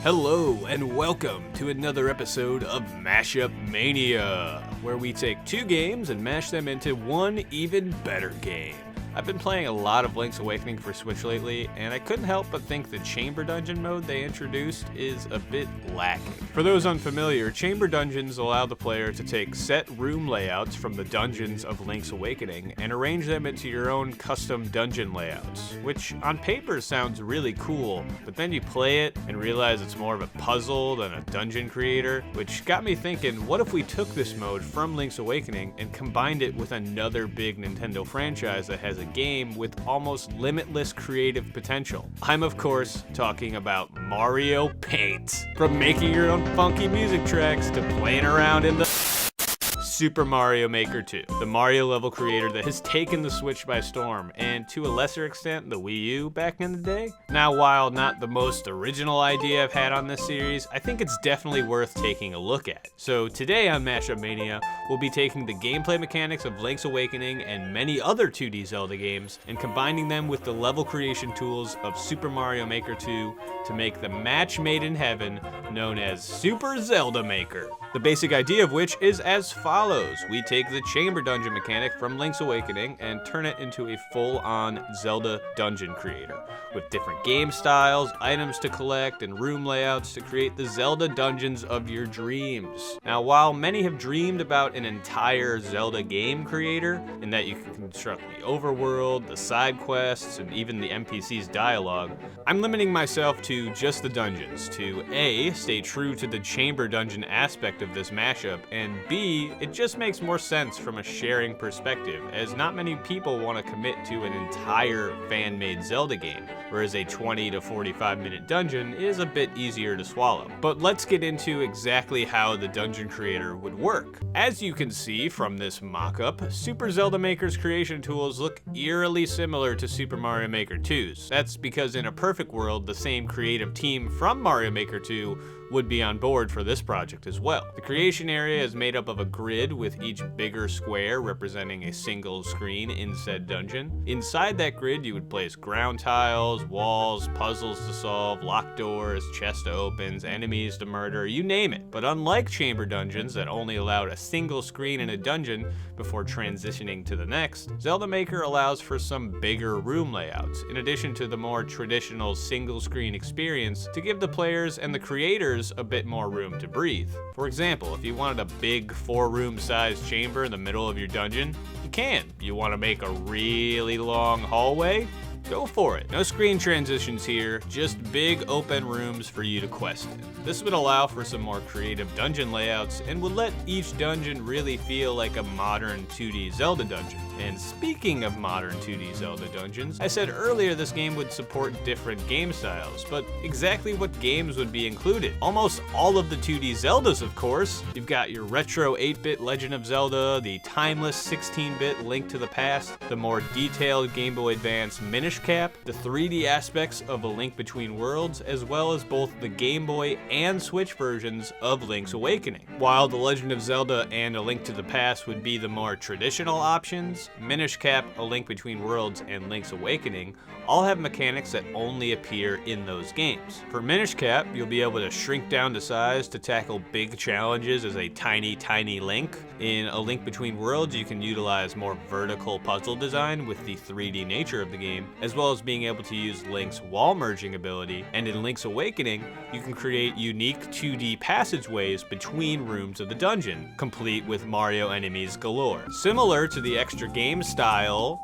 Hello and welcome to another episode of Mashup Mania, where we take two games and mash them into one even better game. I've been playing a lot of Link's Awakening for Switch lately, and I couldn't help but think the Chamber Dungeon mode they introduced is a bit lacking. For those unfamiliar, Chamber Dungeons allow the player to take set room layouts from the dungeons of Link's Awakening and arrange them into your own custom dungeon layouts, which on paper sounds really cool, but then you play it and realize it's more of a puzzle than a dungeon creator, which got me thinking, what if we took this mode from Link's Awakening and combined it with another big Nintendo franchise that has a game with almost limitless creative potential? I'm of course talking about Mario Paint. From making your own funky music tracks to playing around in the Super Mario Maker 2, the Mario level creator that has taken the Switch by storm, and to a lesser extent the Wii U back in the day. Now, while not the most original idea I've had on this series, I think it's definitely worth taking a look at. So today on Mashup Mania, we'll be taking the gameplay mechanics of Link's Awakening and many other 2D Zelda games and combining them with the level creation tools of Super Mario Maker 2 to make the match made in heaven known as Super Zelda Maker. The basic idea of which is as follows. We take the Chamber Dungeon mechanic from Link's Awakening and turn it into a full-on Zelda dungeon creator, with different game styles, items to collect, and room layouts to create the Zelda dungeons of your dreams. Now, while many have dreamed about an entire Zelda game creator, in that you can construct the overworld, the side quests, and even the NPC's dialogue, I'm limiting myself to just the dungeons, to A, stay true to the Chamber Dungeon aspect of this mashup, and B, it just makes more sense from a sharing perspective, as not many people want to commit to an entire fan-made Zelda game, whereas a 20 to 45 minute dungeon is a bit easier to swallow. But let's get into exactly how the dungeon creator would work. As you can see from this mock-up, Super Zelda Maker's creation tools look eerily similar to Super Mario Maker 2's. That's because in a perfect world, the same creative team from Mario Maker 2 would be on board for this project as well. The creation area is made up of a grid with each bigger square representing a single screen in said dungeon. Inside that grid, you would place ground tiles, walls, puzzles to solve, locked doors, chests to open, enemies to murder, you name it. But unlike Chamber Dungeons that only allowed a single screen in a dungeon before transitioning to the next, Zelda Maker allows for some bigger room layouts, in addition to the more traditional single screen experience to give the players and the creators a bit more room to breathe. For example, if you wanted a big 4-room sized chamber in the middle of your dungeon, you can. You want to make a really long hallway? Go for it. No screen transitions here, just big open rooms for you to quest in. This would allow for some more creative dungeon layouts and would let each dungeon really feel like a modern 2D Zelda dungeon. And speaking of modern 2D Zelda dungeons, I said earlier this game would support different game styles, but exactly what games would be included? Almost all of the 2D Zeldas, of course. You've got your retro 8-bit Legend of Zelda, the timeless 16-bit Link to the Past, the more detailed Game Boy Advance Minish Cap, the 3D aspects of A Link Between Worlds, as well as both the Game Boy and Switch versions of Link's Awakening. While The Legend of Zelda and A Link to the Past would be the more traditional options, Minish Cap, A Link Between Worlds, and Link's Awakening all have mechanics that only appear in those games. For Minish Cap, you'll be able to shrink down to size to tackle big challenges as a tiny Link. In A Link Between Worlds, you can utilize more vertical puzzle design with the 3D nature of the game, as well as being able to use Link's wall merging ability, and in Link's Awakening, you can create unique 2D passageways between rooms of the dungeon, complete with Mario enemies galore. Similar to the extra game style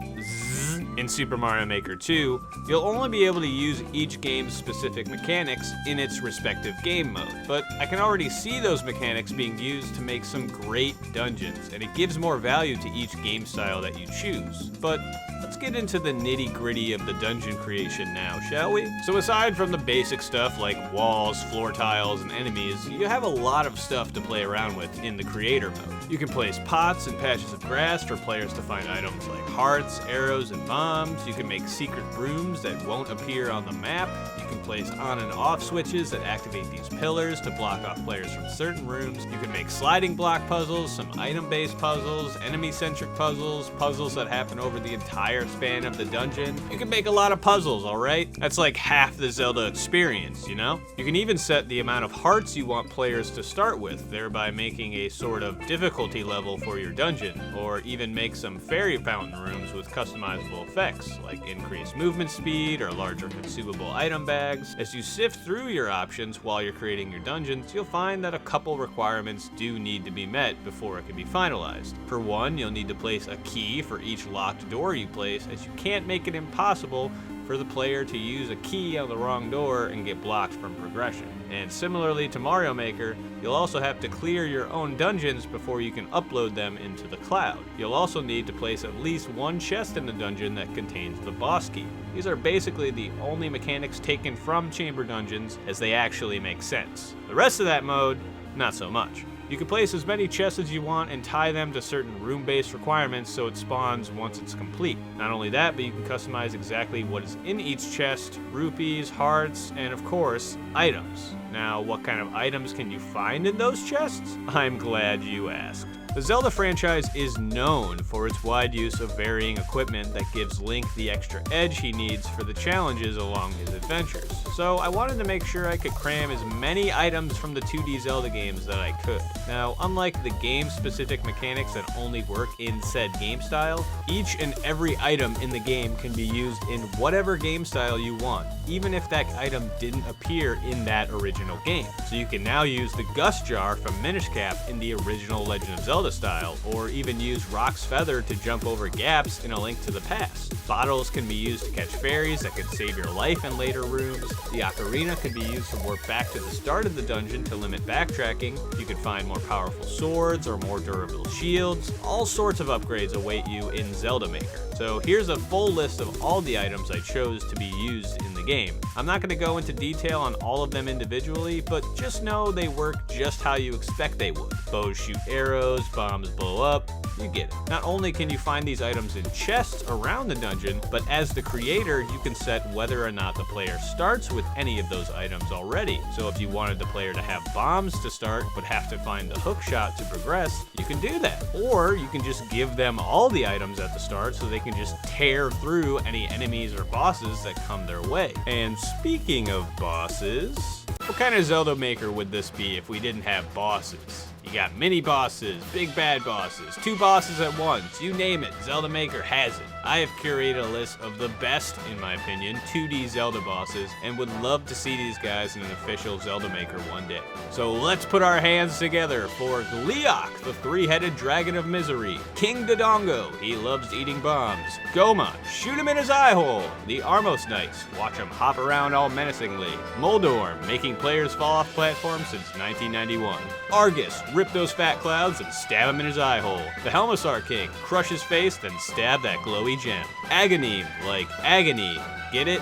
in Super Mario Maker 2, you'll only be able to use each game's specific mechanics in its respective game mode, but I can already see those mechanics being used to make some great dungeons, and it gives more value to each game style that you choose. But let's get into the nitty-gritty of the dungeon creation now, shall we? So aside from the basic stuff like walls, floor tiles, and enemies, you have a lot of stuff to play around with in the creator mode. You can place pots and patches of grass for players to find items like hearts, arrows, and bombs, bombs. You can make secret rooms that won't appear on the map. You can place on and off switches that activate these pillars to block off players from certain rooms. You can make sliding block puzzles, some item-based puzzles, enemy-centric puzzles, puzzles that happen over the entire span of the dungeon. You can make a lot of puzzles, alright? That's like half the Zelda experience, you know? You can even set the amount of hearts you want players to start with, thereby making a sort of difficulty level for your dungeon, or even make some fairy fountain rooms with customizable effects, like increased movement speed or larger consumable item bags. As you sift through your options while you're creating your dungeons, you'll find that a couple requirements do need to be met before it can be finalized. For one, you'll need to place a key for each locked door you place, as you can't make it impossible for the player to use a key on the wrong door and get blocked from progression. And similarly to Mario Maker, you'll also have to clear your own dungeons before you can upload them into the cloud. You'll also need to place at least one chest in the dungeon that contains the boss key. These are basically the only mechanics taken from chamber dungeons, as they actually make sense. The rest of that mode, not so much. You can place as many chests as you want and tie them to certain room-based requirements so it spawns once it's complete. Not only that, but you can customize exactly what is in each chest, rupees, hearts, and of course, items. Now, what kind of items can you find in those chests? I'm glad you asked. The Zelda franchise is known for its wide use of varying equipment that gives Link the extra edge he needs for the challenges along his adventures. So I wanted to make sure I could cram as many items from the 2D Zelda games that I could. Now, unlike the game-specific mechanics that only work in said game style, each and every item in the game can be used in whatever game style you want, even if that item didn't appear in that original game. So you can now use the Gust Jar from Minish Cap in the original Legend of Zelda style, or even use Rock's Feather to jump over gaps in A Link to the Past. Bottles can be used to catch fairies that can save your life in later rooms. The Ocarina can be used to warp back to the start of the dungeon to limit backtracking. You can find more powerful swords or more durable shields. All sorts of upgrades await you in Zelda Maker. So here's a full list of all the items I chose to be used in the game. I'm not going to go into detail on all of them individually, but just know they work just how you expect they would. Bows shoot arrows, bombs blow up, you get it. Not only can you find these items in chests around the dungeon, but as the creator, you can set whether or not the player starts with any of those items already. So if you wanted the player to have bombs to start, but have to find the hook shot to progress, you can do that. Or you can just give them all the items at the start so they can just tear through any enemies or bosses that come their way. And speaking of bosses, what kind of Zelda Maker would this be if we didn't have bosses? You got mini bosses, big bad bosses, 2 bosses at once, you name it, Zelda Maker has it. I have curated a list of the best, in my opinion, 2D Zelda bosses, and would love to see these guys in an official Zelda Maker one day. So let's put our hands together for Gleeok, the 3-headed dragon of misery, King Dodongo, he loves eating bombs, Goma, shoot him in his eye hole, the Armos Knights, watch him hop around all menacingly, Moldorm, making players fall off platforms since 1991, Argus, rip those fat clouds and stab him in his eye hole. The Helmassar King, crush his face, then stab that glowy gem. Aghanim, like agony, get it?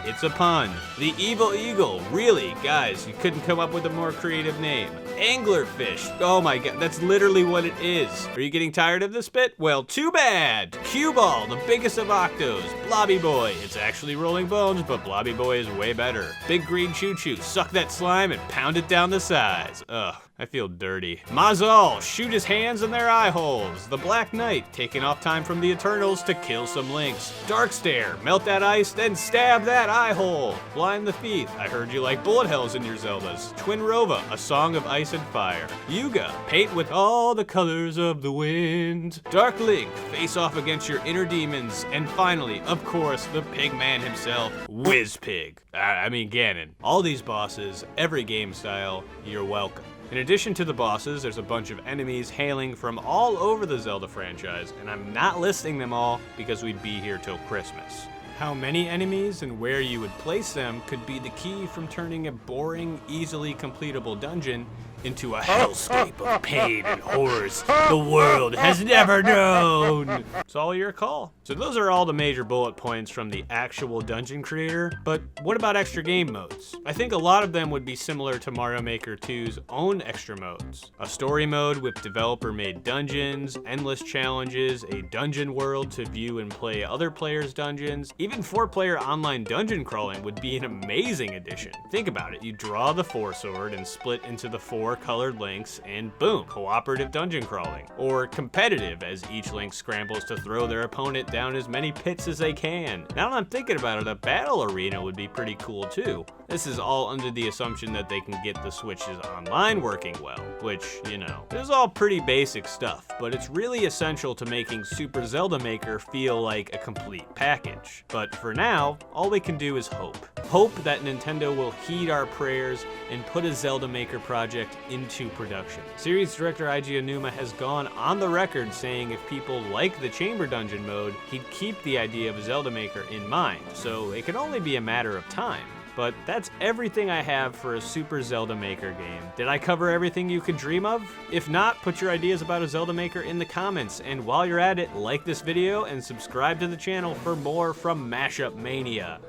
It's a pun. The Evil Eagle, really, guys, you couldn't come up with a more creative name. Anglerfish, oh my god, that's literally what it is. Are you getting tired of this bit? Well, too bad. Cue Ball, the biggest of Octos. Blobby Boy, it's actually Rolling Bones, but Blobby Boy is way better. Big Green Choo Choo, suck that slime and pound it down the sides. Ugh. I feel dirty. Mazal, shoot his hands in their eye holes. The Black Knight, taking off time from the Eternals to kill some Links. Darkstare, melt that ice, then stab that eye hole. Blind the Thief, I heard you like bullet hells in your Zeldas. Twin Rova, a song of ice and fire. Yuga, paint with all the colors of the wind. Dark Link, face off against your inner demons. And finally, of course, the Pigman himself, Whizpig. I mean Ganon. All these bosses, every game style, you're welcome. In addition to the bosses, there's a bunch of enemies hailing from all over the Zelda franchise, and I'm not listing them all because we'd be here till Christmas. How many enemies and where you would place them could be the key from turning a boring, easily completable dungeon into a hellscape of pain and horrors the world has never known. It's all your call. So those are all the major bullet points from the actual dungeon creator, but what about extra game modes? I think a lot of them would be similar to Mario Maker 2's own extra modes. A story mode with developer-made dungeons, endless challenges, a dungeon world to view and play other players' dungeons. Even 4-player online dungeon crawling would be an amazing addition. Think about it, you draw the 4-sword and split into the 4 colored links, and boom, cooperative dungeon crawling. Or competitive, as each link scrambles to throw their opponent down as many pits as they can. Now that I'm thinking about it, a battle arena would be pretty cool too. This is all under the assumption that they can get the Switch's online working well, which, you know, is all pretty basic stuff, but it's really essential to making Super Zelda Maker feel like a complete package. But for now, all we can do is hope. Hope that Nintendo will heed our prayers and put a Zelda Maker project into production. Series director Eiji Aonuma has gone on the record saying if people like the Chamber Dungeon mode, he'd keep the idea of a Zelda Maker in mind, so it can only be a matter of time. But that's everything I have for a Super Zelda Maker game. Did I cover everything you could dream of? If not, put your ideas about a Zelda Maker in the comments, and while you're at it, like this video and subscribe to the channel for more from Mashup Mania.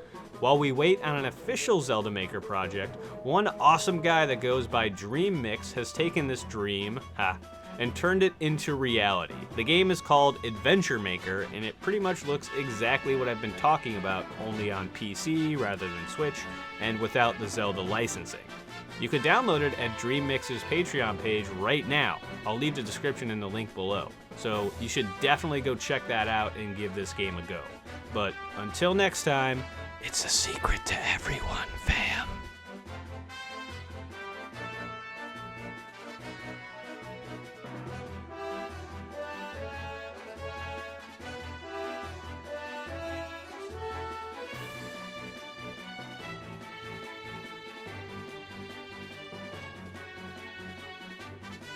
While we wait on an official Zelda Maker project, one awesome guy that goes by Dream Mix has taken this dream, and turned it into reality. The game is called Adventure Maker, and it pretty much looks exactly what I've been talking about, only on PC rather than Switch, and without the Zelda licensing. You can download it at Dream Mix's Patreon page right now. I'll leave the description in the link below. So you should definitely go check that out and give this game a go. But until next time, it's a secret to everyone, fam.